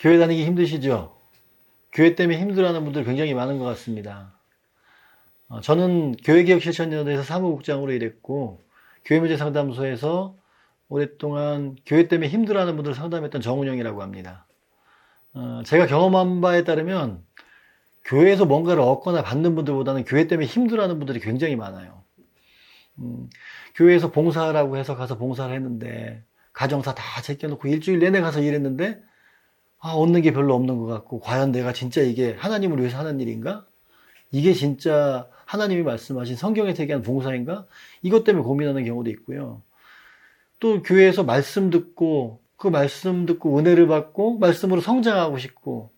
교회 다니기 힘드시죠? 교회 때문에 힘들어하는 분들 굉장히 많은 것 같습니다. 저는 교회개혁실천연대에서 사무국장으로 일했고 교회문제상담소에서 오랫동안 교회 때문에 힘들어하는 분들을 상담했던 정운영이라고 합니다. 제가 경험한 바에 따르면 교회에서 뭔가를 얻거나 받는 분들보다는 교회 때문에 힘들어하는 분들이 굉장히 많아요. 교회에서 봉사하라고 해서 가서 봉사를 했는데 가정사 다 제껴놓고 일주일 내내 가서 일했는데 얻는 게 별로 없는 것 같고, 과연 내가 진짜 이게 하나님을 위해서 하는 일인가? 이게 진짜 하나님이 말씀하신 성경에서 얘기한 봉사인가? 이것 때문에 고민하는 경우도 있고요. 또 교회에서 말씀 듣고 그 말씀 듣고 은혜를 받고 말씀으로 성장하고 싶고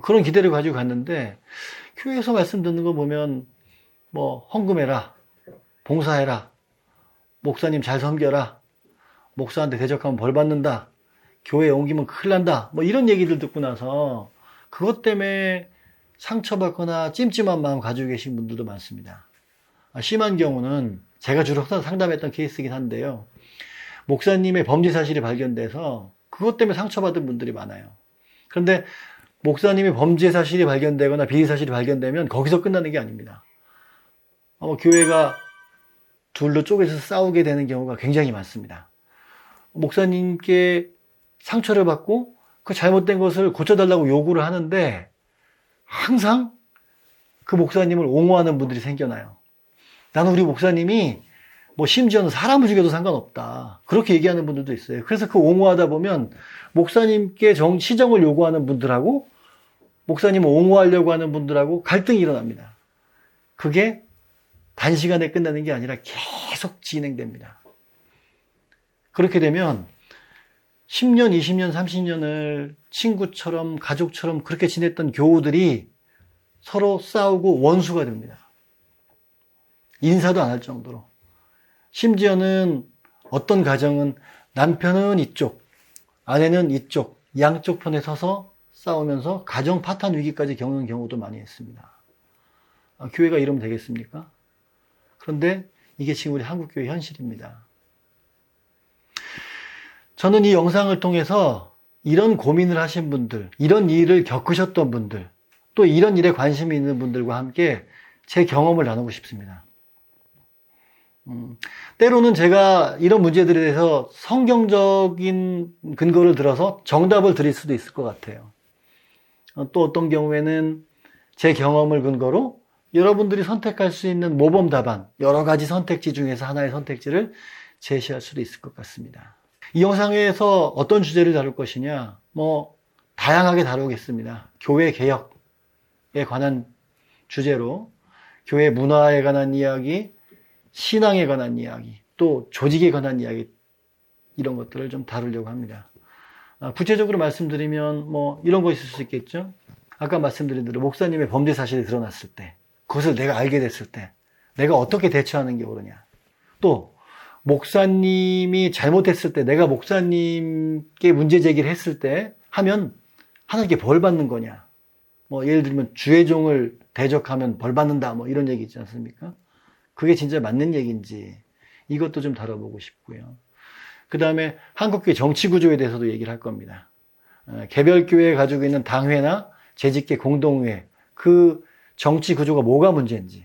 그런 기대를 가지고 갔는데, 교회에서 말씀 듣는 거 보면 뭐 헌금해라, 봉사해라, 목사님 잘 섬겨라, 목사한테 대적하면 벌 받는다, 교회에 옮기면 큰일 난다, 뭐 이런 얘기들 듣고 나서 그것 때문에 상처받거나 찜찜한 마음 가지고 계신 분들도 많습니다. 심한 경우는 제가 주로 상담했던 케이스이긴 한데요, 목사님의 범죄 사실이 발견돼서 그것 때문에 상처받은 분들이 많아요. 그런데 목사님의 범죄 사실이 발견되거나 비리 사실이 발견되면 거기서 끝나는 게 아닙니다. 교회가 둘로 쪼개서 싸우게 되는 경우가 굉장히 많습니다. 목사님께 상처를 받고 그 잘못된 것을 고쳐달라고 요구를 하는데 항상 그 목사님을 옹호하는 분들이 생겨나요. 나는 우리 목사님이 뭐 심지어는 사람을 죽여도 상관없다, 그렇게 얘기하는 분들도 있어요. 그래서 그 옹호하다 보면 목사님께 시정을 요구하는 분들하고 목사님을 옹호하려고 하는 분들하고 갈등이 일어납니다. 그게 단시간에 끝나는 게 아니라 계속 진행됩니다. 그렇게 되면 10년, 20년, 30년을 친구처럼 가족처럼 그렇게 지냈던 교우들이 서로 싸우고 원수가 됩니다. 인사도 안 할 정도로. 심지어는 어떤 가정은 남편은 이쪽, 아내는 이쪽, 양쪽 편에 서서 싸우면서 가정 파탄 위기까지 겪는 경우도 많이 있습니다. 교회가 이러면 되겠습니까? 그런데 이게 지금 우리 한국교회 현실입니다. 저는 이 영상을 통해서 이런 고민을 하신 분들, 이런 일을 겪으셨던 분들, 또 이런 일에 관심이 있는 분들과 함께 제 경험을 나누고 싶습니다. 때로는 제가 이런 문제들에 대해서 성경적인 근거를 들어서 정답을 드릴 수도 있을 것 같아요. 또 어떤 경우에는 제 경험을 근거로 여러분들이 선택할 수 있는 모범 답안, 여러 가지 선택지 중에서 하나의 선택지를 제시할 수도 있을 것 같습니다. 이 영상에서 어떤 주제를 다룰 것이냐, 다양하게 다루겠습니다. 교회 개혁에 관한 주제로 교회 문화에 관한 이야기, 신앙에 관한 이야기, 또 조직에 관한 이야기, 이런 것들을 좀 다루려고 합니다. 구체적으로 말씀드리면 이런 거 있을 수 있겠죠. 아까 말씀드린 대로 목사님의 범죄 사실이 드러났을 때, 그것을 내가 알게 됐을 때 내가 어떻게 대처하는 게 옳으냐, 또 목사님이 잘못했을 때 내가 목사님께 문제 제기를 했을 때 하면 하나님께 벌 받는 거냐, 예를 들면 주의 종을 대적하면 벌 받는다, 이런 얘기 있지 않습니까? 그게 진짜 맞는 얘기인지 이것도 좀 다뤄보고 싶고요. 그 다음에 한국교회 정치 구조에 대해서도 얘기를 할 겁니다. 개별교회가 가지고 있는 당회나 재직계 공동회, 그 정치 구조가 뭐가 문제인지,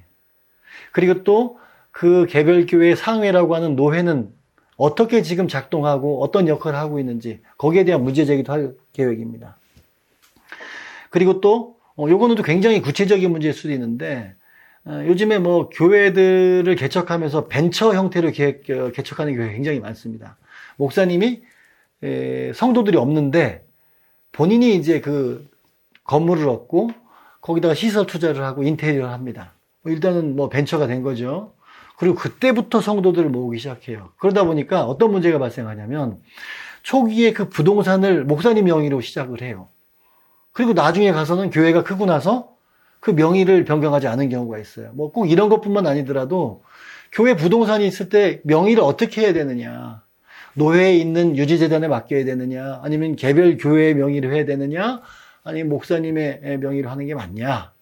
그리고 또 그 개별교회 상회라고 하는 노회는 어떻게 지금 작동하고 어떤 역할을 하고 있는지, 거기에 대한 문제 제기도 할 계획입니다. 그리고 또 요거는 또 굉장히 구체적인 문제일 수도 있는데, 요즘에 교회들을 개척하면서 벤처 형태로 개척하는 교회가 굉장히 많습니다. 목사님이 성도들이 없는데 본인이 이제 그 건물을 얻고 거기다가 시설 투자를 하고 인테리어를 합니다. 일단은 벤처가 된 거죠. 그리고 그때부터 성도들을 모으기 시작해요. 그러다 보니까 어떤 문제가 발생하냐면, 초기에 그 부동산을 목사님 명의로 시작을 해요. 그리고 나중에 가서는 교회가 크고 나서 그 명의를 변경하지 않은 경우가 있어요. 꼭 이런 것뿐만 아니더라도 교회 부동산이 있을 때 명의를 어떻게 해야 되느냐, 노회에 있는 유지재단에 맡겨야 되느냐, 아니면 개별 교회의 명의로 해야 되느냐, 아니면 목사님의 명의로 하는 게 맞냐,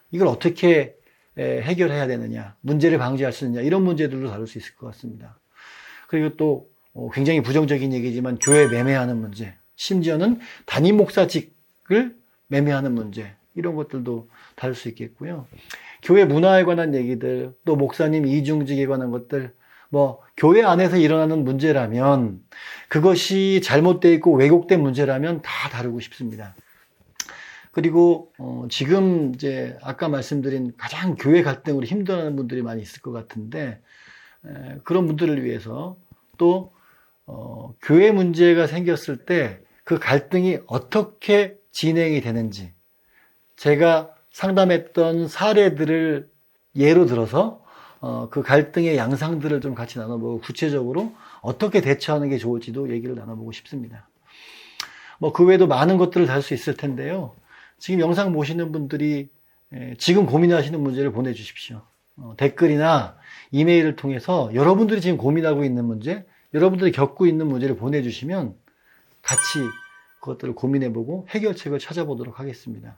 이걸 어떻게 해결해야 되느냐, 문제를 방지할 수 있느냐, 이런 문제들도 다룰 수 있을 것 같습니다. 그리고 또 굉장히 부정적인 얘기지만 교회 매매하는 문제, 심지어는 담임 목사직 매매하는 문제, 이런 것들도 다룰 수 있겠고요. 교회 문화에 관한 얘기들, 또 목사님 이중직에 관한 것들, 교회 안에서 일어나는 문제라면, 그것이 잘못되어 있고 왜곡된 문제라면 다 다루고 싶습니다. 그리고 지금 이제 아까 말씀드린 가장 교회 갈등으로 힘들어하는 분들이 많이 있을 것 같은데, 그런 분들을 위해서 또 교회 문제가 생겼을 때 그 갈등이 어떻게 진행이 되는지, 제가 상담했던 사례들을 예로 들어서 그 갈등의 양상들을 좀 같이 나눠보고 구체적으로 어떻게 대처하는 게 좋을지도 얘기를 나눠보고 싶습니다. 그 외에도 많은 것들을 다룰 수 있을 텐데요. 지금 영상 보시는 분들이 지금 고민하시는 문제를 보내주십시오. 댓글이나 이메일을 통해서 여러분들이 지금 고민하고 있는 문제, 여러분들이 겪고 있는 문제를 보내주시면 같이 그것들을 고민해보고 해결책을 찾아보도록 하겠습니다.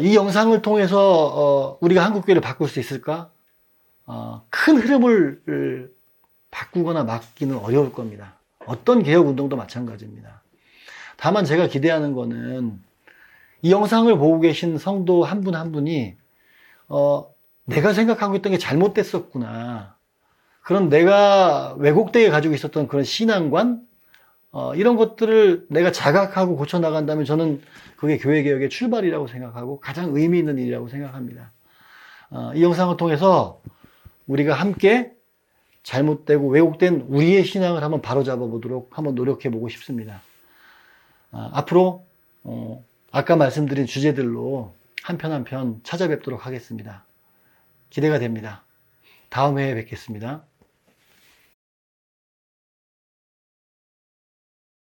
이 영상을 통해서 우리가 한국교회를 바꿀 수 있을까? 큰 흐름을 바꾸거나 막기는 어려울 겁니다. 어떤 개혁운동도 마찬가지입니다. 다만 제가 기대하는 거는 이 영상을 보고 계신 성도 한 분 한 분이 내가 생각하고 있던 게 잘못됐었구나. 그런 내가 왜곡되게 가지고 있었던 그런 신앙관, 이런 것들을 내가 자각하고 고쳐나간다면 저는 그게 교회개혁의 출발이라고 생각하고 가장 의미 있는 일이라고 생각합니다. 이 영상을 통해서 우리가 함께 잘못되고 왜곡된 우리의 신앙을 한번 바로잡아 보도록 한번 노력해 보고 싶습니다. 앞으로 아까 말씀드린 주제들로 한 편 한 편 찾아뵙도록 하겠습니다. 기대가 됩니다. 다음 회에 뵙겠습니다.